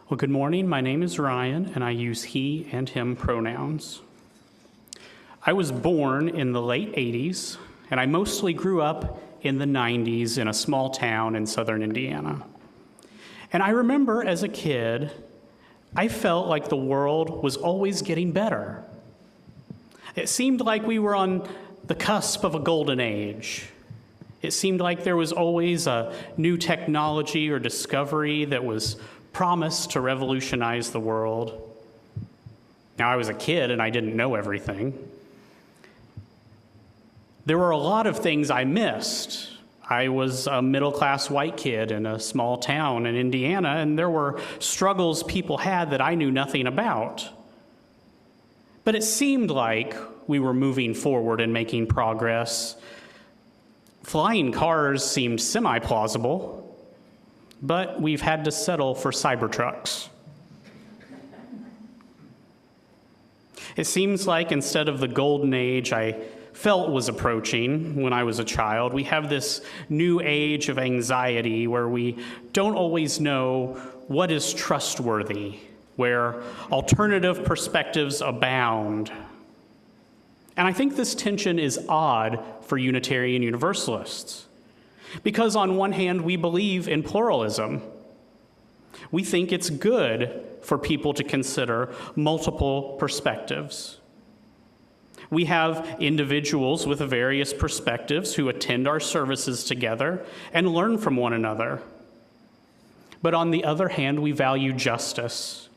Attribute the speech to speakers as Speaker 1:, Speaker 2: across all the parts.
Speaker 1: Well, good morning. My name is Ryan, and I use he and him pronouns. I was born in the late 80s, and I mostly grew up in the 90s in a small town in southern Indiana. And I remember as a kid, I felt like the world was always getting better. It seemed like we were on the cusp of a golden age. It seemed like there was always a new technology or discovery that was promised to revolutionize the world. Now, I was a kid and I didn't know everything. There were a lot of things I missed. I was a middle-class white kid in a small town in Indiana, and there were struggles people had that I knew nothing about. But it seemed like we were moving forward and making progress. Flying cars seemed semi-plausible, but we've had to settle for Cybertrucks. It seems like instead of the golden age I felt was approaching when I was a child, we have this new age of anxiety where we don't always know what is trustworthy, where alternative perspectives abound. And I think this tension is odd for Unitarian Universalists. Because on one hand, we believe in pluralism. We think it's good for people to consider multiple perspectives. We have individuals with various perspectives who attend our services together and learn from one another. But on the other hand, we value justice.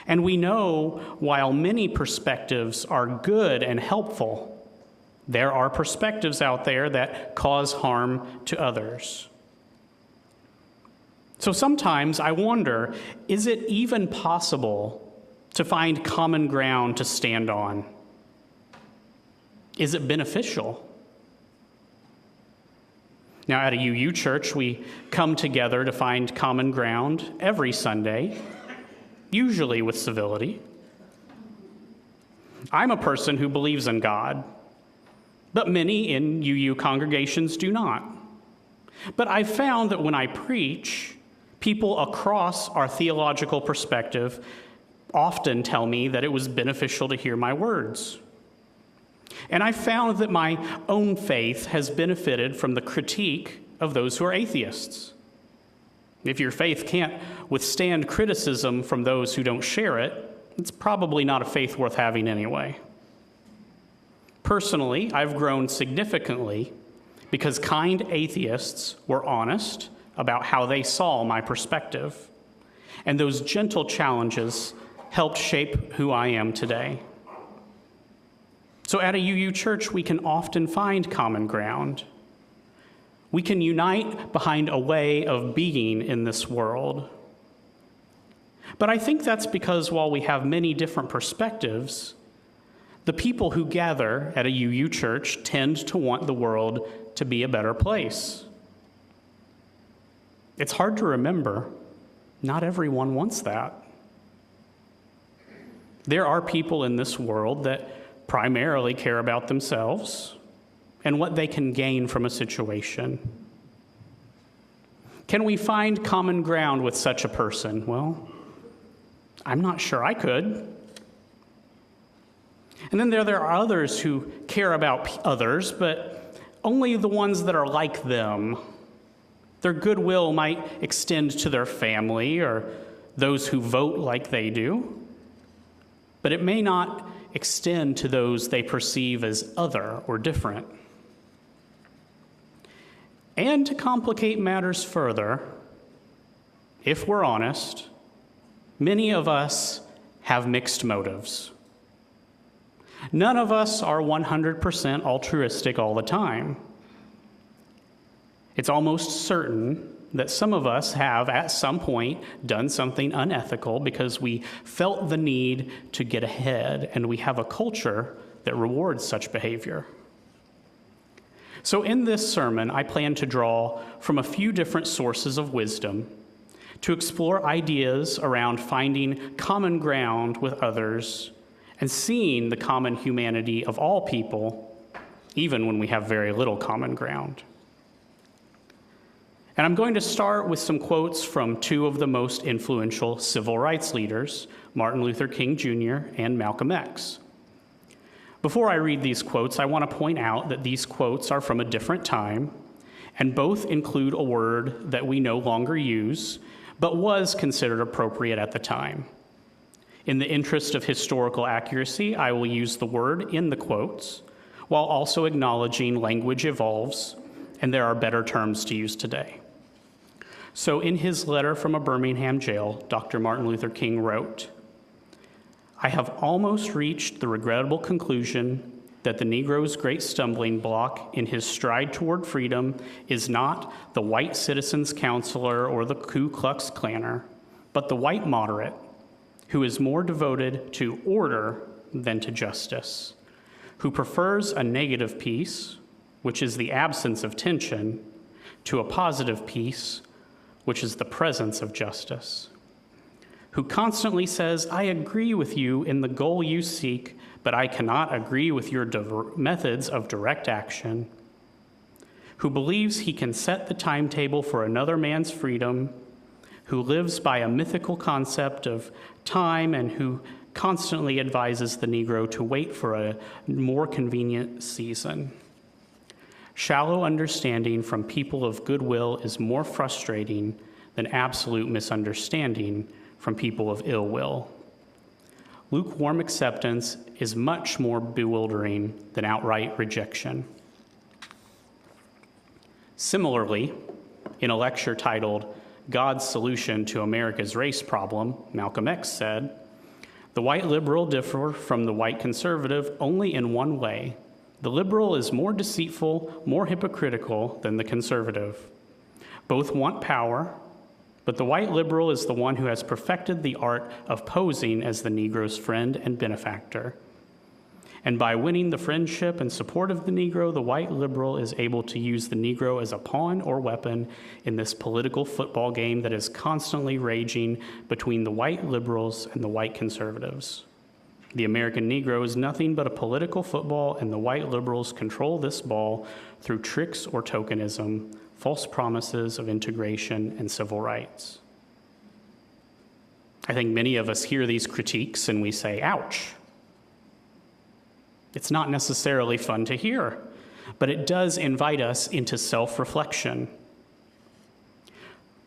Speaker 1: And we know while many perspectives are good and helpful, there are perspectives out there that cause harm to others. So sometimes I wonder, is it even possible to find common ground to stand on? Is it beneficial? Now, at a UU church, we come together to find common ground every Sunday, usually with civility. I'm a person who believes in God, but many in UU congregations do not. But I've found that when I preach, people across our theological perspective often tell me that it was beneficial to hear my words. And I found that my own faith has benefited from the critique of those who are atheists. If your faith can't withstand criticism from those who don't share it, it's probably not a faith worth having anyway. Personally, I've grown significantly because kind atheists were honest about how they saw my perspective, and those gentle challenges helped shape who I am today. So at a UU church, we can often find common ground. We can unite behind a way of being in this world. But I think that's because while we have many different perspectives, the people who gather at a UU church tend to want the world to be a better place. It's hard to remember, not everyone wants that. There are people in this world that primarily care about themselves and what they can gain from a situation. Can we find common ground with such a person? Well, I'm not sure I could. And then there are others who care about others, but only the ones that are like them. Their goodwill might extend to their family or those who vote like they do, but it may not extend to those they perceive as other or different. And to complicate matters further, if we're honest, many of us have mixed motives. None of us are 100% altruistic all the time. It's almost certain that some of us have, at some point, done something unethical because we felt the need to get ahead, and we have a culture that rewards such behavior. So in this sermon, I plan to draw from a few different sources of wisdom to explore ideas around finding common ground with others and seeing the common humanity of all people, even when we have very little common ground. And I'm going to start with some quotes from two of the most influential civil rights leaders, Martin Luther King Jr. and Malcolm X. Before I read these quotes, I want to point out that these quotes are from a different time, and both include a word that we no longer use, but was considered appropriate at the time. In the interest of historical accuracy, I will use the word in the quotes, while also acknowledging language evolves, and there are better terms to use today. So in his letter from a Birmingham jail, Dr. Martin Luther King wrote, "I have almost reached the regrettable conclusion that the Negro's great stumbling block in his stride toward freedom is not the white citizen's counselor or the Ku Klux Klanner, but the white moderate, who is more devoted to order than to justice, who prefers a negative peace, which is the absence of tension, to a positive peace, which is the presence of justice, who constantly says, 'I agree with you in the goal you seek, but I cannot agree with your methods of direct action,' who believes he can set the timetable for another man's freedom, who lives by a mythical concept of time, and who constantly advises the Negro to wait for a more convenient season. Shallow understanding from people of goodwill is more frustrating than absolute misunderstanding from people of ill will. Lukewarm acceptance is much more bewildering than outright rejection." Similarly, in a lecture titled "God's Solution to America's Race Problem," Malcolm X said, "The white liberal differ from the white conservative only in one way. The liberal is more deceitful, more hypocritical than the conservative. Both want power, but the white liberal is the one who has perfected the art of posing as the Negro's friend and benefactor. And by winning the friendship and support of the Negro, the white liberal is able to use the Negro as a pawn or weapon in this political football game that is constantly raging between the white liberals and the white conservatives. The American Negro is nothing but a political football, and the white liberals control this ball through tricks or tokenism, false promises of integration and civil rights." I think many of us hear these critiques and we say, ouch. It's not necessarily fun to hear, but it does invite us into self-reflection.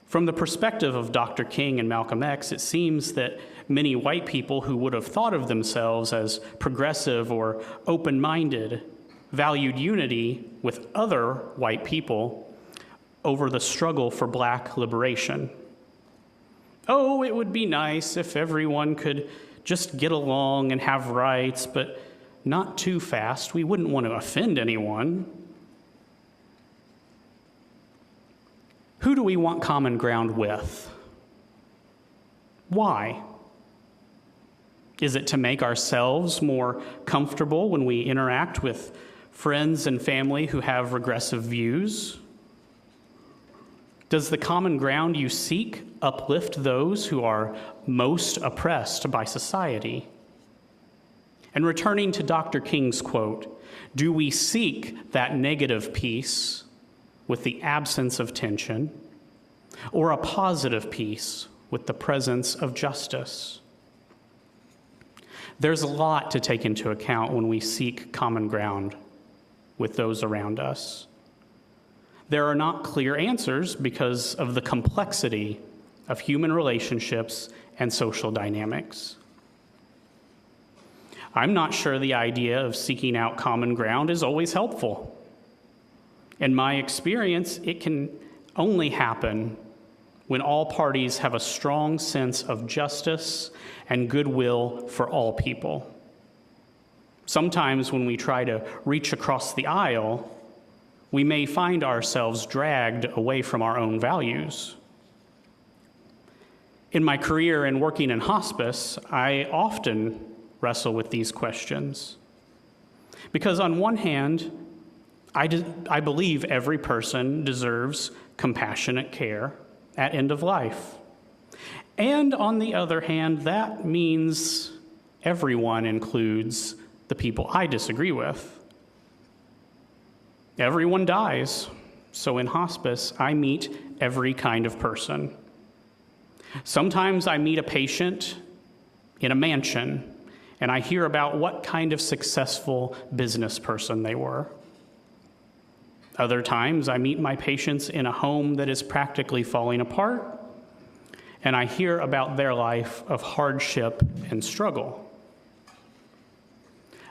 Speaker 1: From the perspective of Dr. King and Malcolm X, it seems that many white people who would have thought of themselves as progressive or open-minded valued unity with other white people over the struggle for black liberation. Oh, it would be nice if everyone could just get along and have rights, but not too fast. We wouldn't want to offend anyone. Who do we want common ground with? Why? Is it to make ourselves more comfortable when we interact with friends and family who have regressive views? Does the common ground you seek uplift those who are most oppressed by society? And returning to Dr. King's quote, do we seek that negative peace with the absence of tension, or a positive peace with the presence of justice? There's a lot to take into account when we seek common ground with those around us. There are not clear answers because of the complexity of human relationships and social dynamics. I'm not sure the idea of seeking out common ground is always helpful. In my experience, it can only happen when all parties have a strong sense of justice and goodwill for all people. Sometimes when we try to reach across the aisle, we may find ourselves dragged away from our own values. In my career and working in hospice, I often wrestle with these questions. Because on one hand, I believe every person deserves compassionate care at end of life. And on the other hand, that means everyone includes the people I disagree with. Everyone dies. So in hospice, I meet every kind of person. Sometimes I meet a patient in a mansion, and I hear about what kind of successful business person they were. Other times I meet my patients in a home that is practically falling apart, and I hear about their life of hardship and struggle.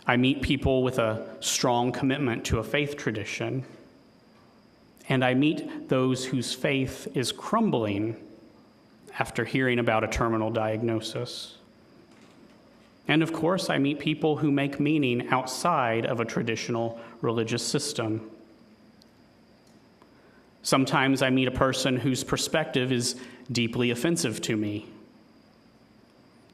Speaker 1: I meet people with a strong commitment to a faith tradition, and I meet those whose faith is crumbling after hearing about a terminal diagnosis. And of course, I meet people who make meaning outside of a traditional religious system. Sometimes I meet a person whose perspective is deeply offensive to me.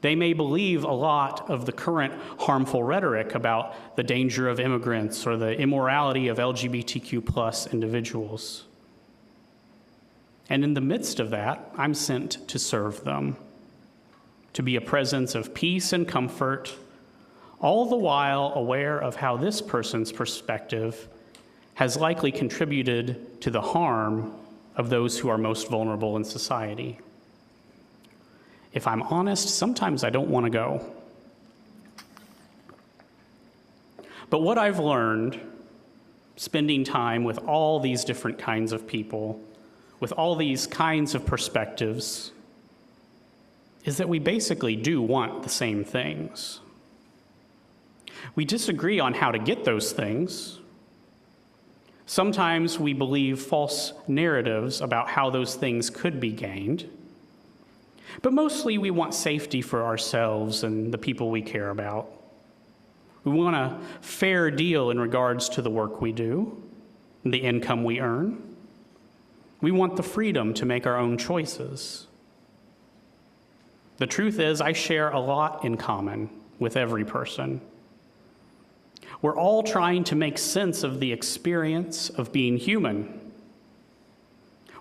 Speaker 1: They may believe a lot of the current harmful rhetoric about the danger of immigrants or the immorality of LGBTQ+ individuals. And in the midst of that, I'm sent to serve them, to be a presence of peace and comfort, all the while aware of how this person's perspective has likely contributed to the harm of those who are most vulnerable in society. If I'm honest, sometimes I don't want to go. But what I've learned, spending time with all these different kinds of people, with all these kinds of perspectives, is that we basically do want the same things. We disagree on how to get those things. Sometimes we believe false narratives about how those things could be gained. But mostly we want safety for ourselves and the people we care about. We want a fair deal in regards to the work we do, and the income we earn. We want the freedom to make our own choices. The truth is, I share a lot in common with every person. We're all trying to make sense of the experience of being human.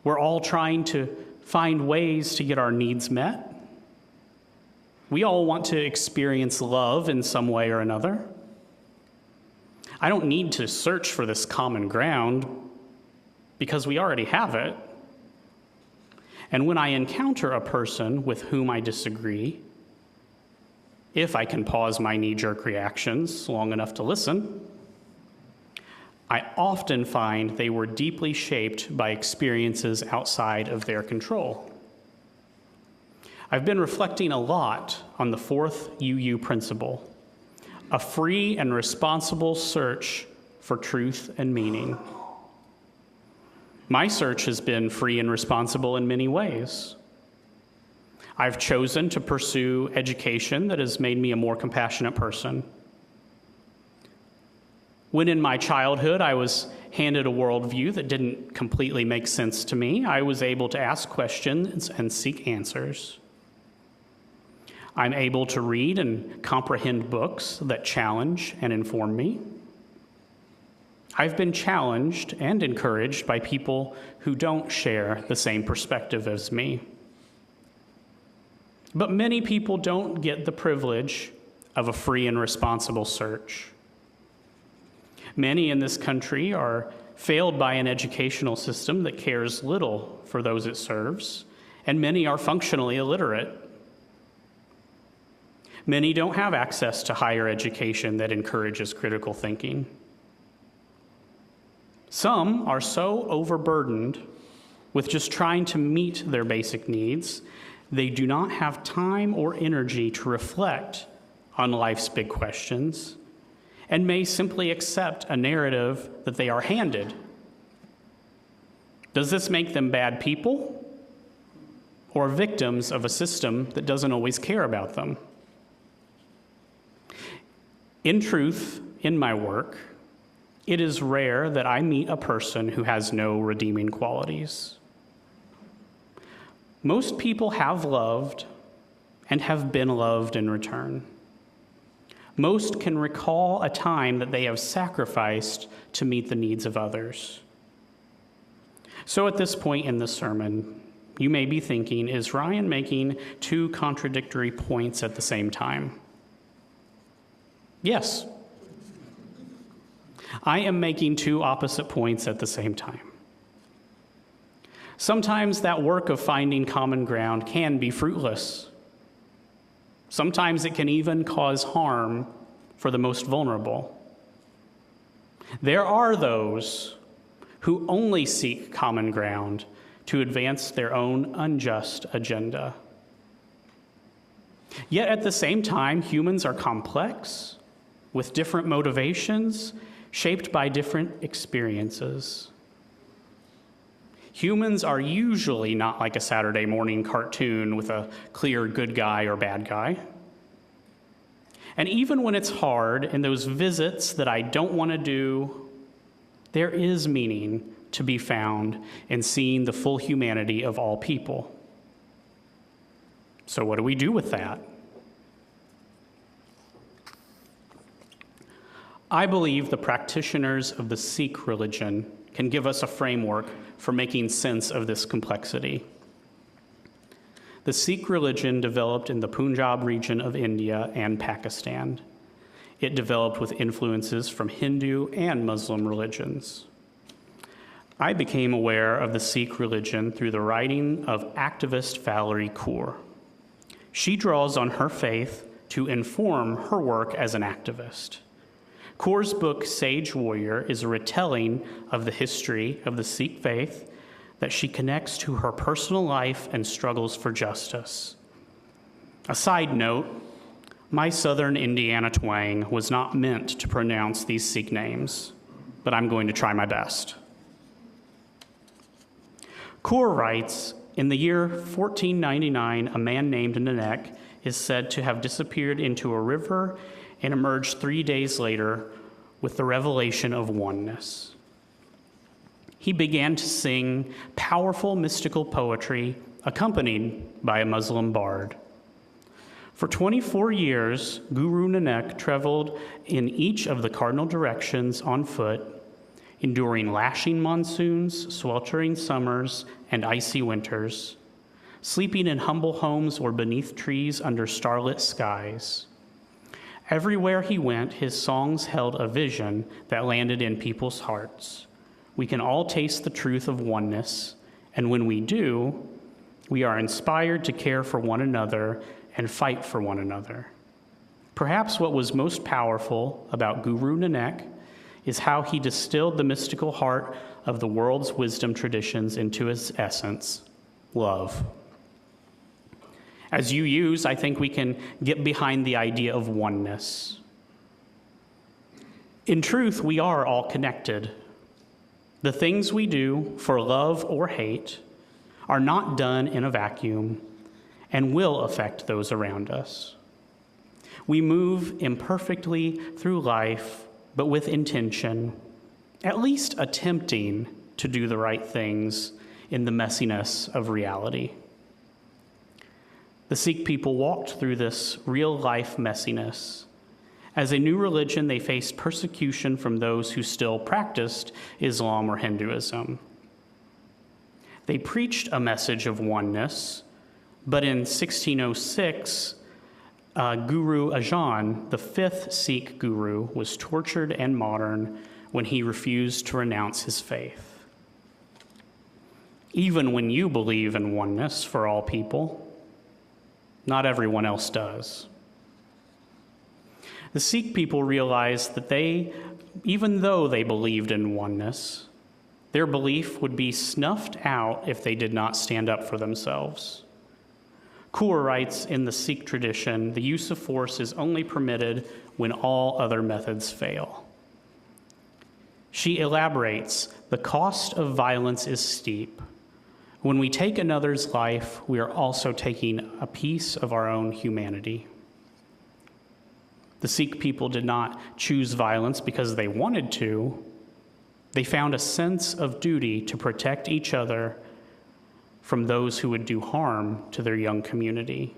Speaker 1: We're all trying to find ways to get our needs met. We all want to experience love in some way or another. I don't need to search for this common ground because we already have it. And when I encounter a person with whom I disagree, if I can pause my knee-jerk reactions long enough to listen, I often find they were deeply shaped by experiences outside of their control. I've been reflecting a lot on the fourth UU principle, a free and responsible search for truth and meaning. My search has been free and responsible in many ways. I've chosen to pursue education that has made me a more compassionate person. When in my childhood I was handed a worldview that didn't completely make sense to me, I was able to ask questions and seek answers. I'm able to read and comprehend books that challenge and inform me. I've been challenged and encouraged by people who don't share the same perspective as me. But many people don't get the privilege of a free and responsible search. Many in this country are failed by an educational system that cares little for those it serves, and many are functionally illiterate. Many don't have access to higher education that encourages critical thinking. Some are so overburdened with just trying to meet their basic needs, they do not have time or energy to reflect on life's big questions and may simply accept a narrative that they are handed. Does this make them bad people or victims of a system that doesn't always care about them? In truth, in my work, it is rare that I meet a person who has no redeeming qualities. Most people have loved and have been loved in return. Most can recall a time that they have sacrificed to meet the needs of others. So at this point in the sermon, you may be thinking, is Ryan making two contradictory points at the same time? Yes. I am making two opposite points at the same time. Sometimes that work of finding common ground can be fruitless. Sometimes it can even cause harm for the most vulnerable. There are those who only seek common ground to advance their own unjust agenda. Yet at the same time, humans are complex, with different motivations, shaped by different experiences. Humans are usually not like a Saturday morning cartoon with a clear good guy or bad guy. And even when it's hard in those visits that I don't want to do, there is meaning to be found in seeing the full humanity of all people. So what do we do with that? I believe the practitioners of the Sikh religion can give us a framework for making sense of this complexity. The Sikh religion developed in the Punjab region of India and Pakistan. It developed with influences from Hindu and Muslim religions. I became aware of the Sikh religion through the writing of activist Valerie Kaur. She draws on her faith to inform her work as an activist. Kaur's book, Sage Warrior, is a retelling of the history of the Sikh faith that she connects to her personal life and struggles for justice. A side note, my southern Indiana twang was not meant to pronounce these Sikh names, but I'm going to try my best. Kaur writes, in the year 1499, a man named Nanak is said to have disappeared into a river and emerged 3 days later with the revelation of oneness. He began to sing powerful mystical poetry accompanied by a Muslim bard. For 24 years, Guru Nanak traveled in each of the cardinal directions on foot, enduring lashing monsoons, sweltering summers, and icy winters, sleeping in humble homes or beneath trees under starlit skies. Everywhere he went, his songs held a vision that landed in people's hearts. We can all taste the truth of oneness, and when we do, we are inspired to care for one another and fight for one another. Perhaps what was most powerful about Guru Nanak is how he distilled the mystical heart of the world's wisdom traditions into its essence, love. As you use, I think we can get behind the idea of oneness. In truth, we are all connected. The things we do for love or hate are not done in a vacuum and will affect those around us. We move imperfectly through life, but with intention, at least attempting to do the right things in the messiness of reality. The Sikh people walked through this real-life messiness. As a new religion, they faced persecution from those who still practiced Islam or Hinduism. They preached a message of oneness, but in 1606, Guru Arjan, the fifth Sikh guru, was tortured and martyred when he refused to renounce his faith. Even when you believe in oneness for all people, not everyone else does. The Sikh people realized that even though they believed in oneness, their belief would be snuffed out if they did not stand up for themselves. Kaur writes, in the Sikh tradition, the use of force is only permitted when all other methods fail. She elaborates, the cost of violence is steep. When we take another's life, we are also taking a piece of our own humanity. The Sikh people did not choose violence because they wanted to. They found a sense of duty to protect each other from those who would do harm to their young community.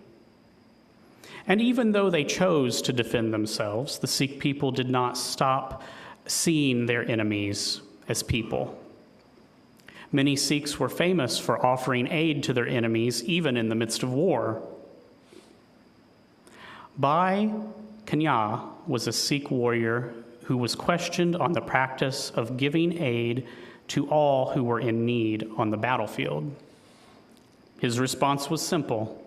Speaker 1: And even though they chose to defend themselves, the Sikh people did not stop seeing their enemies as people. Many Sikhs were famous for offering aid to their enemies, even in the midst of war. Bhai Kanya was a Sikh warrior who was questioned on the practice of giving aid to all who were in need on the battlefield. His response was simple.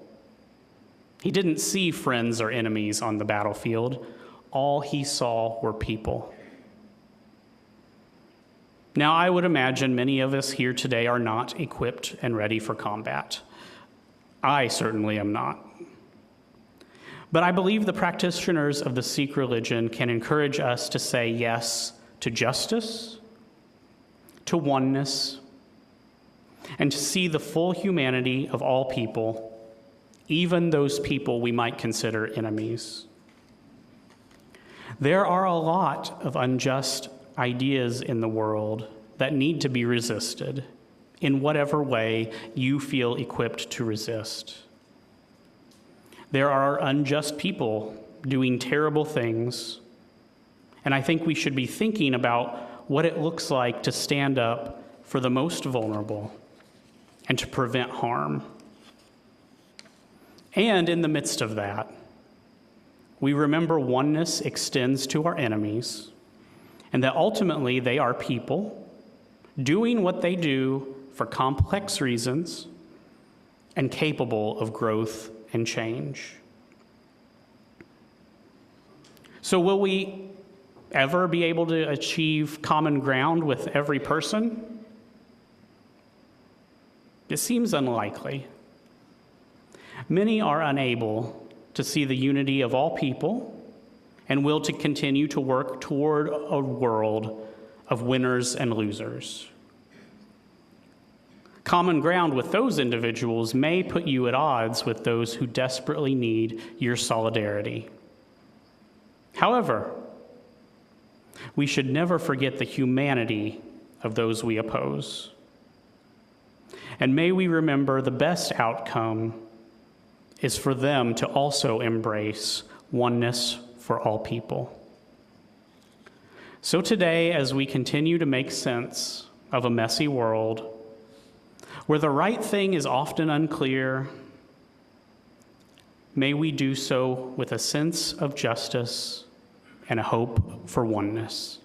Speaker 1: He didn't see friends or enemies on the battlefield. All he saw were people. Now, I would imagine many of us here today are not equipped and ready for combat. I certainly am not. But I believe the practitioners of the Sikh religion can encourage us to say yes to justice, to oneness, and to see the full humanity of all people, even those people we might consider enemies. There are a lot of unjust ideas in the world that need to be resisted in whatever way you feel equipped to resist. There are unjust people doing terrible things, and I think we should be thinking about what it looks like to stand up for the most vulnerable and to prevent harm. And in the midst of that, we remember oneness extends to our enemies, and that ultimately they are people doing what they do for complex reasons and capable of growth and change. So will we ever be able to achieve common ground with every person? It seems unlikely. Many are unable to see the unity of all people and will to continue to work toward a world of winners and losers. Common ground with those individuals may put you at odds with those who desperately need your solidarity. However, we should never forget the humanity of those we oppose. And may we remember the best outcome is for them to also embrace oneness for all people. So today, as we continue to make sense of a messy world, where the right thing is often unclear, may we do so with a sense of justice and a hope for oneness.